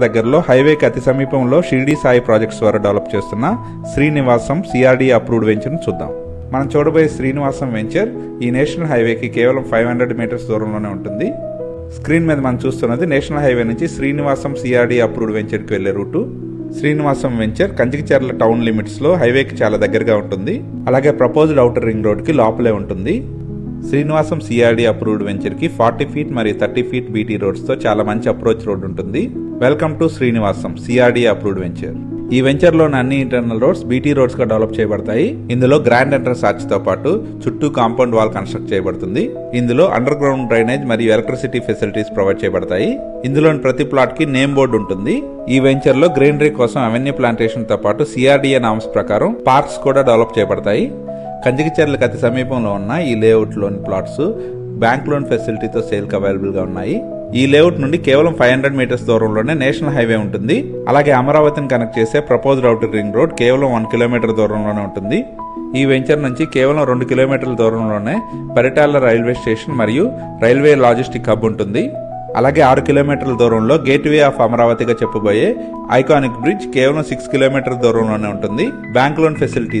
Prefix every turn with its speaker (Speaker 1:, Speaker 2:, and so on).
Speaker 1: దగ్గరలో హైవేకి అతి సమీపంలో షిరిడి సాయి ప్రాజెక్ట్స్ ద్వారా డెవలప్ చేస్తున్న శ్రీనివాసం సిఆర్డి అప్రూవ్డ్ వెంచర్ను చూద్దాం. మనం చూడబోయే శ్రీనివాసం వెంచర్ ఈ నేషనల్ హైవేకి కేవలం 500 మీటర్స్ దూరంలోనే ఉంటుంది. స్క్రీన్ మీద మనం చూస్తున్నది నేషనల్ హైవే నుంచి శ్రీనివాసం సిఆర్డి అప్రూవ్డ్ వెంచర్కి వెళ్లే రూటు. Srinivasam venture Kanchikacherla town limits లో హైవేకి చాలా దగ్గరగా ఉంటుంది. అలాగే ప్రపోజ్డ్ ఔటర్ రింగ్ రోడ్ కి లోపలే ఉంటుంది. శ్రీనివాసం సిఆర్డి అప్రూవ్డ్ వెంచర్ కి 40 ఫీట్ మరియు 30 ఫీట్ బీటీ రోడ్స్ తో చాలా మంచి అప్రోచ్ రోడ్ ఉంటుంది. Welcome to Srinivasam CRD approved venture. ఈ వెంచర్ లోని అన్ని ఇంటర్నల్ రోడ్స్ బీటీ రోడ్స్ గా డెవలప్ చేయబడతాయి. ఇందులో గ్రాండ్ ఎంట్రన్స్ ఆర్చ్ తో పాటు చుట్టూ కాంపౌండ్ వాల్ కన్స్ట్రక్ట్ చేయబడుతుంది. ఇందులో అండర్ గ్రౌండ్ డ్రైనేజ్ మరియు ఎలక్ట్రిసిటీ ఫెసిలిటీస్ ప్రొవైడ్ చేయబడతాయి. ఇందులోని ప్రతి ప్లాట్ కి నేమ్ బోర్డు ఉంటుంది. ఈ వెంచర్ లో గ్రీనరీ కోసం అవెన్యూ ప్లాంటేషన్ తో పాటు సిఆర్డిఏ నామ్స్ ప్రకారం పార్క్స్ కూడా డెవలప్ చేయబడతాయి. కంచికచర్లకు అతి సమీపంలో ఉన్న ఈ లేఅవుట్ లోని ప్లాట్స్ బ్యాంక్ లోన్ ఫెసిలిటీతో సేల్ కి అవైలబుల్ గా ఉన్నాయి. ఈ లేఅవుట్ నుండి కేవలం 500 మీటర్స్ దూరంలోనే నేషనల్ హైవే ఉంటుంది. అలాగే అమరావతిని కనెక్ట్ చేసే ప్రపోజ్డ్ ఔటర్ రింగ్ రోడ్ కేవలం 1 కిలోమీటర్ దూరంలోనే ఉంటుంది. ఈ వెంచర్ నుంచి కేవలం 2 కిలోమీటర్ల దూరంలోనే పరిటాల రైల్వే స్టేషన్ మరియు రైల్వే లాజిస్టిక్ హబ్ ఉంటుంది. అలాగే 6 కిలోమీటర్ల దూరంలో గేట్వే ఆఫ్ అమరావతిగా చెప్పబోయే ఐకానిక్ బ్రిడ్జ్ కేవలం 6 కిలోమీటర్ల దూరంలోనే ఉంటుంది. Bank loan facility